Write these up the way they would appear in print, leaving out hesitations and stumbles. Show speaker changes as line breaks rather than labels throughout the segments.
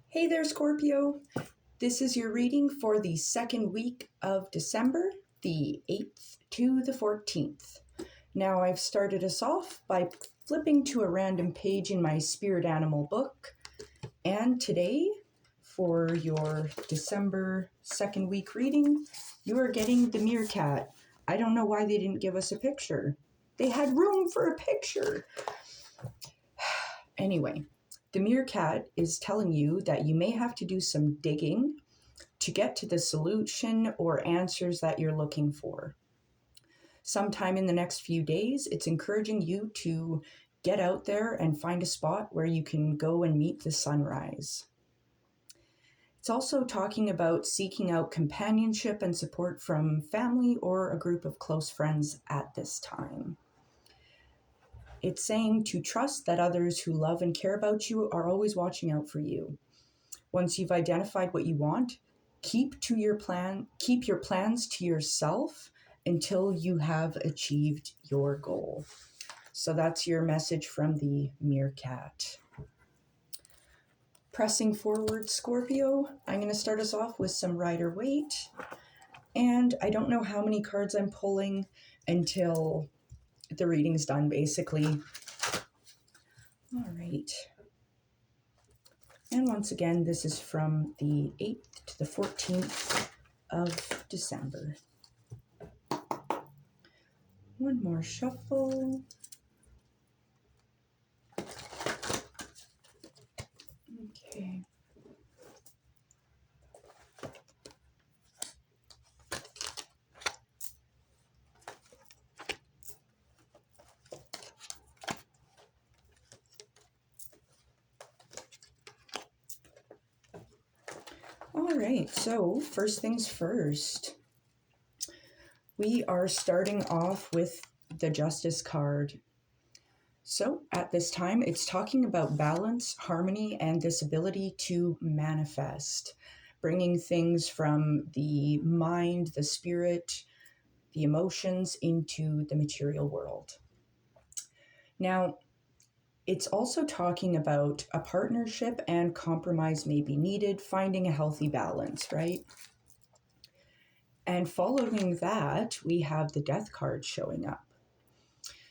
Hey there, Scorpio. This is your reading for the second week of December, the 8th to the 14th. Now, I've started us off by flipping to a random page in my spirit animal book. And today, for your December second week reading, you are getting the meerkat. I don't know why they didn't give us a picture. They had room for a picture. Anyway. The meerkat is telling you that you may have to do some digging to get to the solution or answers that you're looking for. Sometime in the next few days, it's encouraging you to get out there and find a spot where you can go and meet the sunrise. It's also talking about seeking out companionship and support from family or a group of close friends at this time. It's saying to trust that others who love and care about you are always watching out for you. Once you've identified what you want, keep your plans to yourself until you have achieved your goal. So that's your message from the meerkat. Pressing forward, Scorpio, I'm going to start us off with some rider-waite. And I don't know how many cards I'm pulling until the reading's done, basically. All right. And once again, this is from the 8th to the 14th of December. One more shuffle. Okay. All right, so first things first. We are starting off with the Justice card. So at this time, it's talking about balance, harmony, and this ability to manifest, bringing things from the mind, the spirit, the emotions into the material world. Now, it's also talking about a partnership and compromise may be needed, finding a healthy balance, right? And following that, we have the Death card showing up.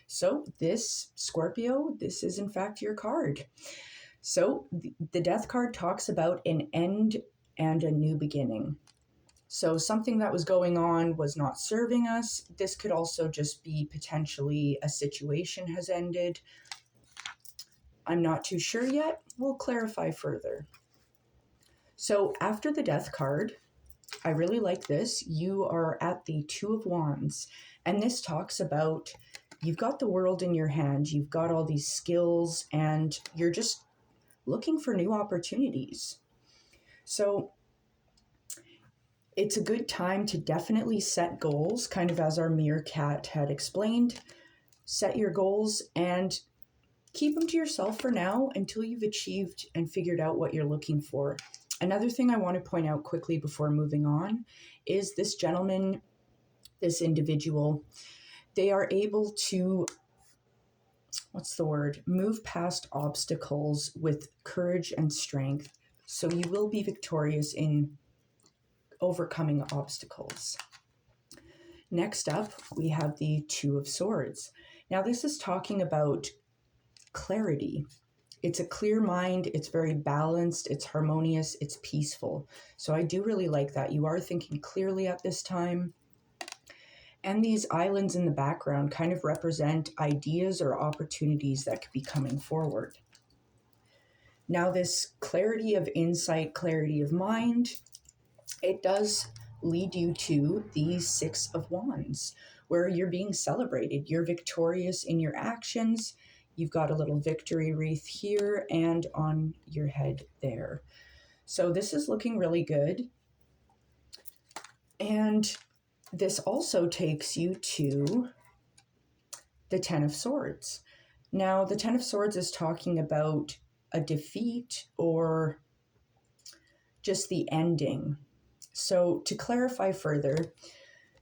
So this, Scorpio, this is in fact your card. So the Death card talks about an end and a new beginning. So something that was going on was not serving us. This could also just be potentially a situation has ended. I'm not too sure yet. We'll clarify further. So after the Death card, I really like this. You are at the Two of Wands, and this talks about you've got the world in your hand, you've got all these skills, and you're just looking for new opportunities. So it's a good time to definitely set goals, kind of as our meerkat had explained. Set your goals and keep them to yourself for now until you've achieved and figured out what you're looking for. Another thing I want to point out quickly before moving on is this gentleman, this individual, they are able to, move past obstacles with courage and strength. So you will be victorious in overcoming obstacles. Next up, we have the Two of Swords. Now this is talking about clarity. It's a clear mind, it's very balanced, it's harmonious, it's peaceful. So I do really like that. You are thinking clearly at this time. And these islands in the background kind of represent ideas or opportunities that could be coming forward. Now this clarity of insight, clarity of mind, it does lead you to the Six of Wands, where you're being celebrated. You're victorious in your actions. You've got a little victory wreath here and on your head there. So this is looking really good. And this also takes you to the Ten of Swords. Now, the Ten of Swords is talking about a defeat or just the ending. So to clarify further,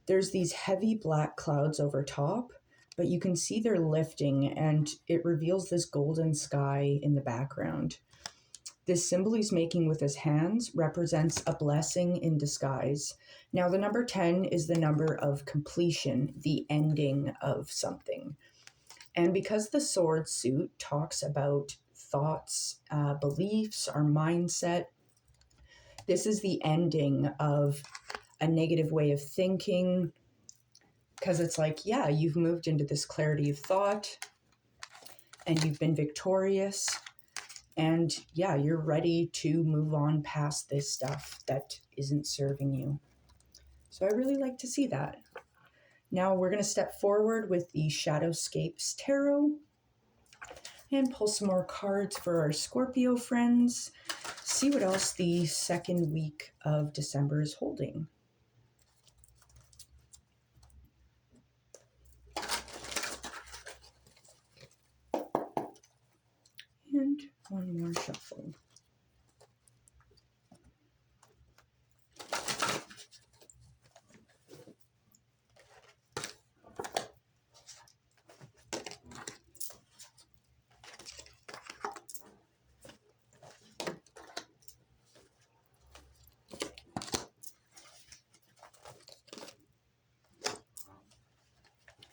there's these heavy black clouds over top, but you can see they're lifting and it reveals this golden sky in the background. This symbol he's making with his hands represents a blessing in disguise. Now, the number 10 is the number of completion, the ending of something. And because the sword suit talks about thoughts, beliefs, our mindset, this is the ending of a negative way of thinking, because it's like, yeah, you've moved into this clarity of thought and you've been victorious. And yeah, you're ready to move on past this stuff that isn't serving you. So I really like to see that. Now we're going to step forward with the Shadowscapes Tarot and pull some more cards for our Scorpio friends. See what else the second week of December is holding. And one more shuffle.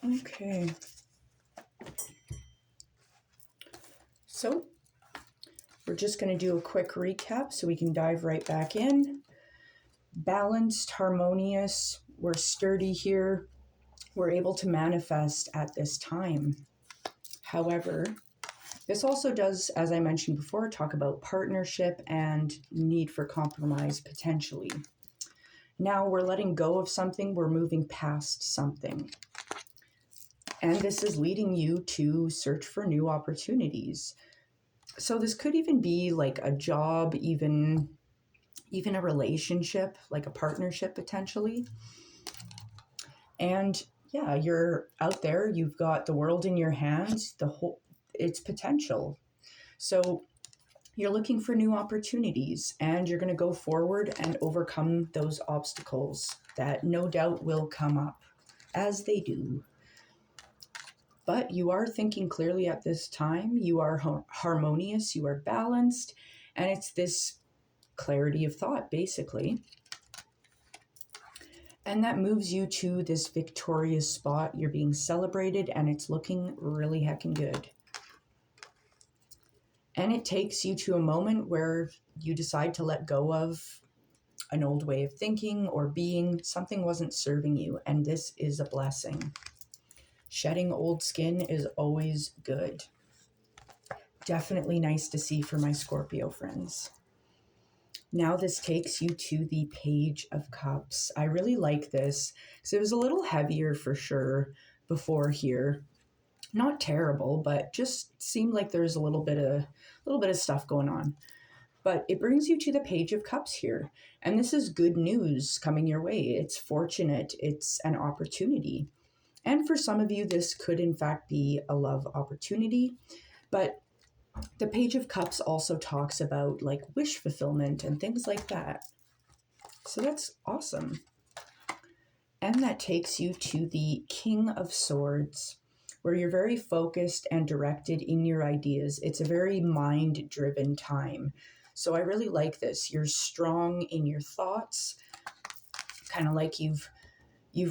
Okay. So we're just going to do a quick recap so we can dive right back in. Balanced, harmonious, we're sturdy here. We're able to manifest at this time. However, this also does, as I mentioned before, talk about partnership and need for compromise potentially. Now we're letting go of something, we're moving past something. And this is leading you to search for new opportunities. So this could even be like a job, even a relationship, like a partnership potentially. And yeah, you're out there, you've got the world in your hands, its potential. So you're looking for new opportunities and you're going to go forward and overcome those obstacles that no doubt will come up, as they do. But you are thinking clearly at this time. You are harmonious, you are balanced, and it's this clarity of thought, basically. And that moves you to this victorious spot. You're being celebrated, and it's looking really heckin' good. And it takes you to a moment where you decide to let go of an old way of thinking or being. Something wasn't serving you, and this is a blessing. Shedding old skin is always good. Definitely nice to see for my Scorpio friends. Now this takes you to the Page of Cups. I really like this because it was a little heavier for sure before here. Not terrible, but just seemed like there's a little bit of stuff going on. But it brings you to the Page of Cups here. And this is good news coming your way. It's fortunate. It's an opportunity. And for some of you, this could in fact be a love opportunity. But the Page of Cups also talks about like wish fulfillment and things like that. So that's awesome. And that takes you to the King of Swords, where you're very focused and directed in your ideas. It's a very mind-driven time. So I really like this. You're strong in your thoughts, kind of like you've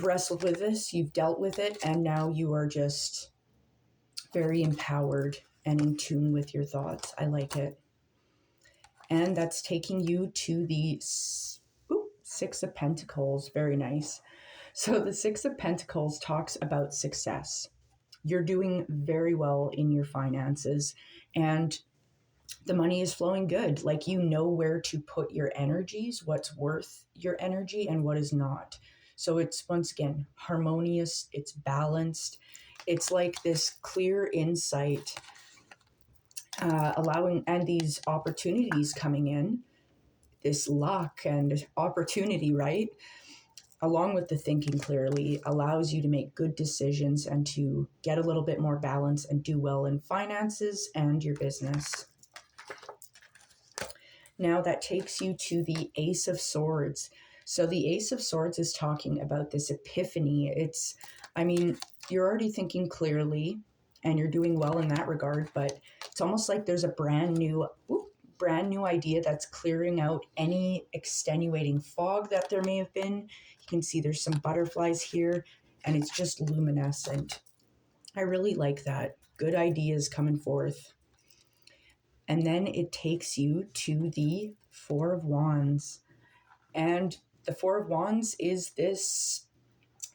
wrestled with this, you've dealt with it, and now you are just very empowered and in tune with your thoughts. I like it. And that's taking you to the Six of Pentacles. Very nice. So the Six of Pentacles talks about success. You're doing very well in your finances and the money is flowing good. Like you know where to put your energies, what's worth your energy and what is not. So it's, once again, harmonious, it's balanced. It's like this clear insight, allowing, and these opportunities coming in, this luck and opportunity, right? Along with the thinking clearly, allows you to make good decisions and to get a little bit more balance and do well in finances and your business. Now that takes you to the Ace of Swords. So the Ace of Swords is talking about this epiphany. It's, I mean, you're already thinking clearly and you're doing well in that regard, but it's almost like there's a brand new brand new idea that's clearing out any extenuating fog that there may have been. You can see there's some butterflies here, and it's just luminescent. I really like that. Good ideas coming forth. And then it takes you to the Four of Wands. And the Four of Wands is this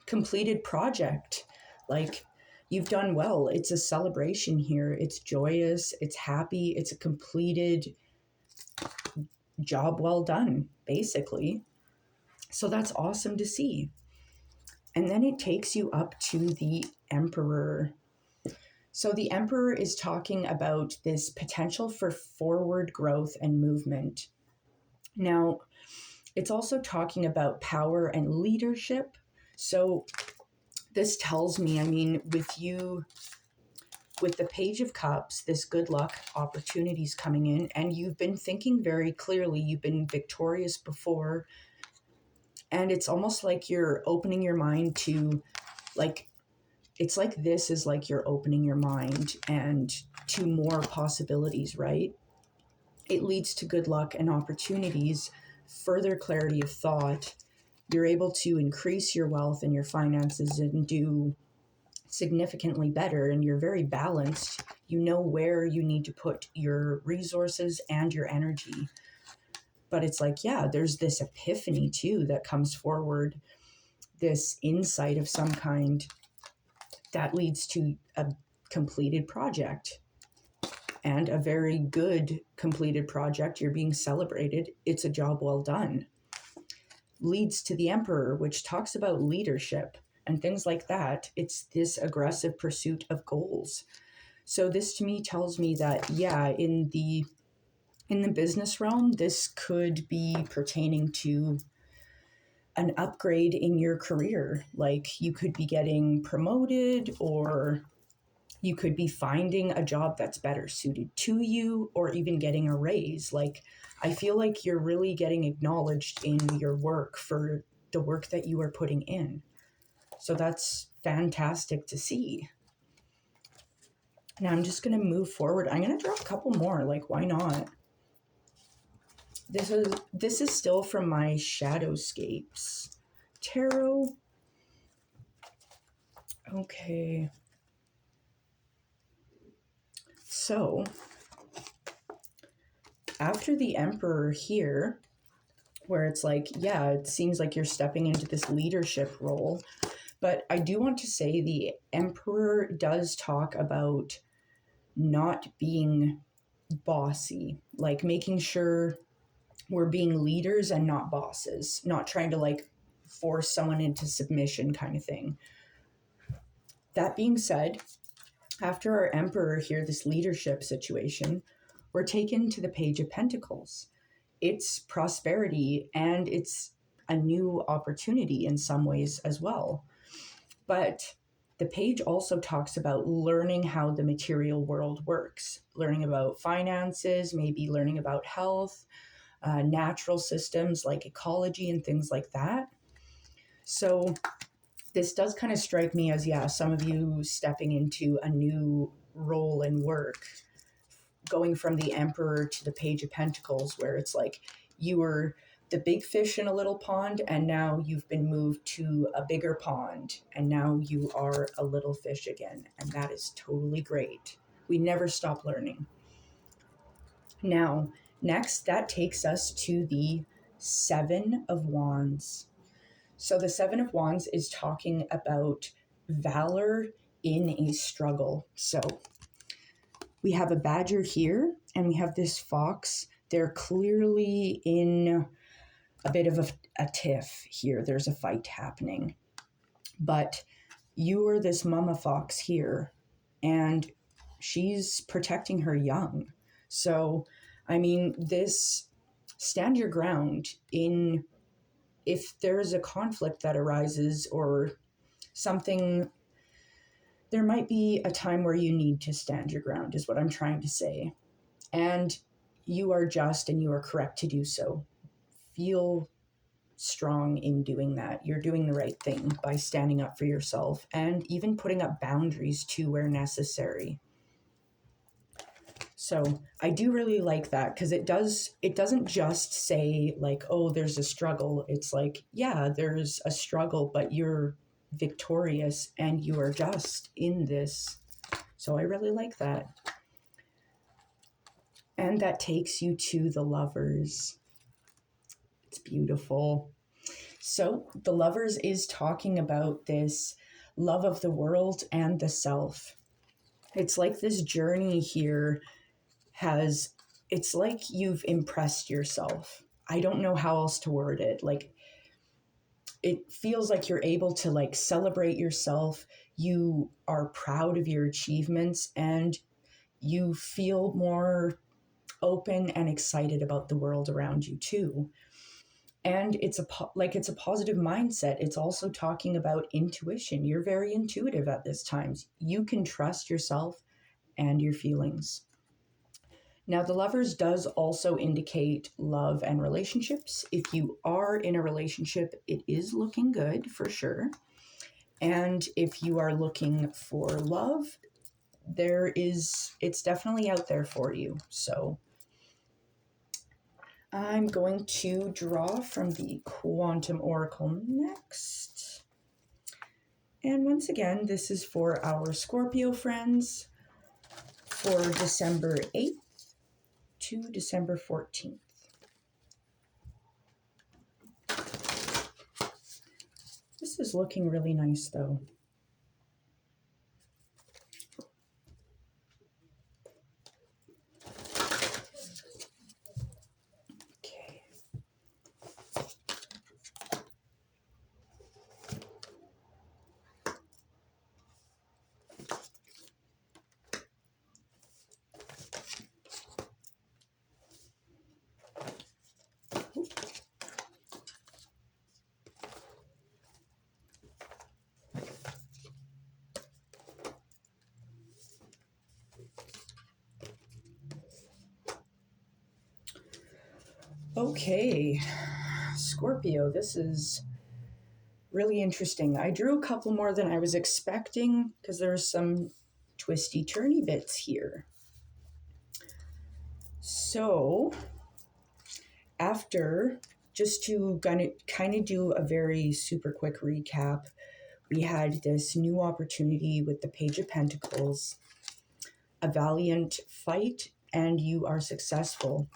completed project. Like, you've done well. It's a celebration here. It's joyous. It's happy. It's a completed job well done, basically. So that's awesome to see. And then it takes you up to the Emperor. So the Emperor is talking about this potential for forward growth and movement. Now, it's also talking about power and leadership. So this tells me, I mean, with the Page of Cups, this good luck opportunities coming in, and you've been thinking very clearly, you've been victorious before, and it's almost like you're opening your mind to, like, it's like this is like you're opening your mind and to more possibilities, right? It leads to good luck and opportunities, further clarity of thought. You're able to increase your wealth and your finances and do significantly better, and you're very balanced. You know where you need to put your resources and your energy. But it's like, yeah, there's this epiphany too that comes forward, this insight of some kind that leads to a completed project, and a very good completed project. You're being celebrated. It's a job well done. Leads to the Emperor, which talks about leadership and things like that. It's this aggressive pursuit of goals. So this to me tells me that, yeah, in the business realm, this could be pertaining to an upgrade in your career. Like, you could be getting promoted, or you could be finding a job that's better suited to you, or even getting a raise. Like, I feel like you're really getting acknowledged in your work for the work that you are putting in. So that's fantastic to see. Now I'm just going to move forward. I'm going to draw a couple more. Like, why not? This is still from my Shadowscapes tarot. Okay. So after the Emperor here, where it's like, yeah, it seems like you're stepping into this leadership role. But I do want to say the Emperor does talk about not being bossy, like making sure we're being leaders and not bosses, not trying to like force someone into submission kind of thing. That being said, after our Emperor here, this leadership situation, we're taken to the Page of Pentacles. It's prosperity, and it's a new opportunity in some ways as well. But the page also talks about learning how the material world works, learning about finances, maybe learning about health, natural systems like ecology and things like that. So this does kind of strike me as, yeah, some of you stepping into a new role in work, going from the Emperor to the Page of Pentacles, where it's like you were the big fish in a little pond, and now you've been moved to a bigger pond, and now you are a little fish again. And that is totally great. We never stop learning. Now, next, that takes us to the Seven of Wands. So the Seven of Wands is talking about valor in a struggle. So we have a badger here, and we have this fox. They're clearly in a bit of a tiff here. There's a fight happening. But you are this mama fox here, and she's protecting her young. So, I mean, this, stand your ground in, if there's a conflict that arises or something, there might be a time where you need to stand your ground, is what I'm trying to say. And you are just and you are correct to do so. Feel strong in doing that. You're doing the right thing by standing up for yourself and even putting up boundaries too where necessary. So I do really like that because it doesn't just say like, oh, there's a struggle. It's like, yeah, there's a struggle, but you're victorious and you are just in this. So I really like that. And that takes you to the Lovers. It's beautiful. So the Lovers is talking about this love of the world and the self. It's like this journey here it's like you've impressed yourself. I don't know how else to word it. Like, it feels like you're able to like celebrate yourself. You are proud of your achievements and you feel more open and excited about the world around you too. And it's a positive mindset. It's also talking about intuition. You're very intuitive at this time. You can trust yourself and your feelings. Now, the Lovers does also indicate love and relationships. If you are in a relationship, it is looking good for sure. And if you are looking for love, it's definitely out there for you. So I'm going to draw from the Quantum Oracle next. And once again, this is for our Scorpio friends for December 8th to December 14th. This is looking really nice though. Okay. Okay, Scorpio, this is really interesting. I drew a couple more than I was expecting because there's some twisty turny bits here. So, after, just to kind of do a very super quick recap, we had this new opportunity with the Page of Pentacles, a valiant fight, and you are successful.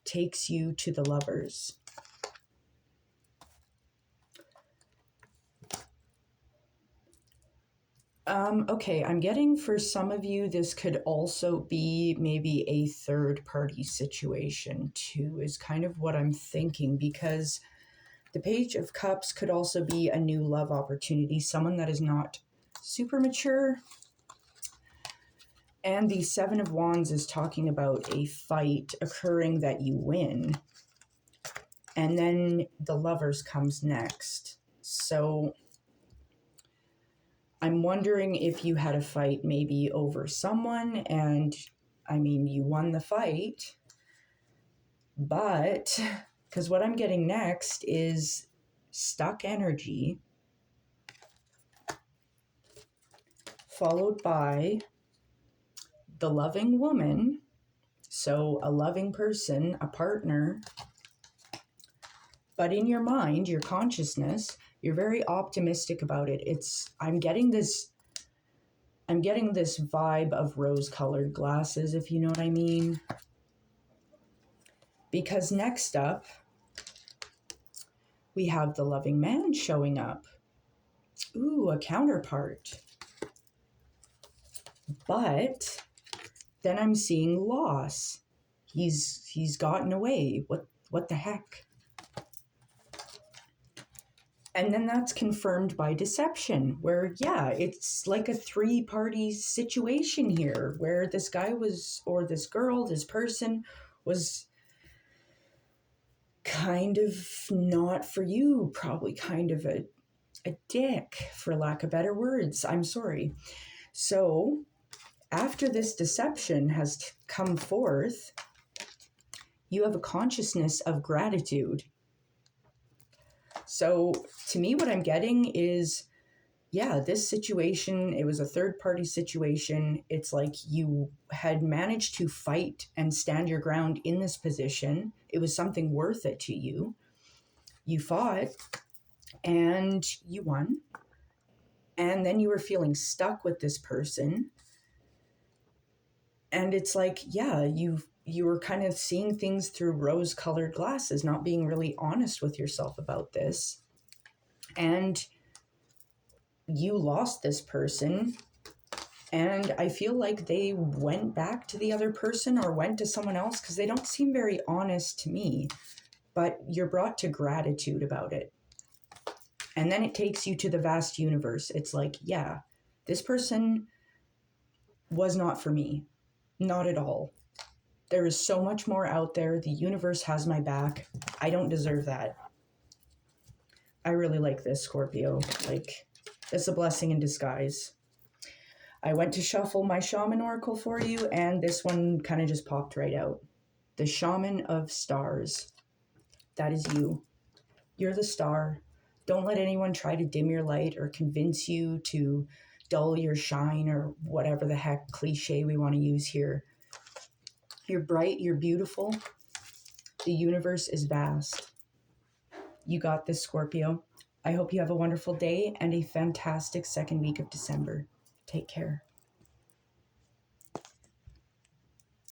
Takes you to the Lovers. Okay, I'm getting for some of you, this could also be maybe a third party situation too, is kind of what I'm thinking, because the Page of Cups could also be a new love opportunity, someone that is not super mature. And the Seven of Wands is talking about a fight occurring that you win. And then the Lovers comes next. So I'm wondering if you had a fight maybe over someone and, I mean, you won the fight, but, because what I'm getting next is stuck energy, followed by the loving woman, so a loving person, a partner, but in your mind, your consciousness, you're very optimistic about it. I'm getting this vibe of rose-colored glasses, if you know what I mean. Because next up, we have the loving man showing up. Ooh, a counterpart. But then I'm seeing loss. He's gotten away. What the heck? And then that's confirmed by deception, where, yeah, it's like a three-party situation here, where this guy was, or this girl, this person was kind of not for you, probably kind of a dick, for lack of better words. I'm sorry. So after this deception has come forth, you have a consciousness of gratitude. So to me, what I'm getting is yeah, this situation, it was a third party situation. It's like you had managed to fight and stand your ground in this position. It was something worth it to you. You fought and you won. And then you were feeling stuck with this person. And it's like, yeah, you were kind of seeing things through rose-colored glasses, not being really honest with yourself about this. And you lost this person. And I feel like they went back to the other person or went to someone else because they don't seem very honest to me. But you're brought to gratitude about it. And then it takes you to the vast universe. It's like, yeah, this person was not for me. Not at all. There is so much more out there. The universe has my back. I don't deserve that. I really like this, Scorpio. Like, it's a blessing in disguise. I went to shuffle my shaman oracle for you, and this one kind of just popped right out. The Shaman of Stars. That is you. You're the star. Don't let anyone try to dim your light or convince you to dull your shine or whatever the heck cliche we want to use here. You're bright, you're beautiful. The universe is vast. You got this, Scorpio. I hope you have a wonderful day and a fantastic second week of December. Take care.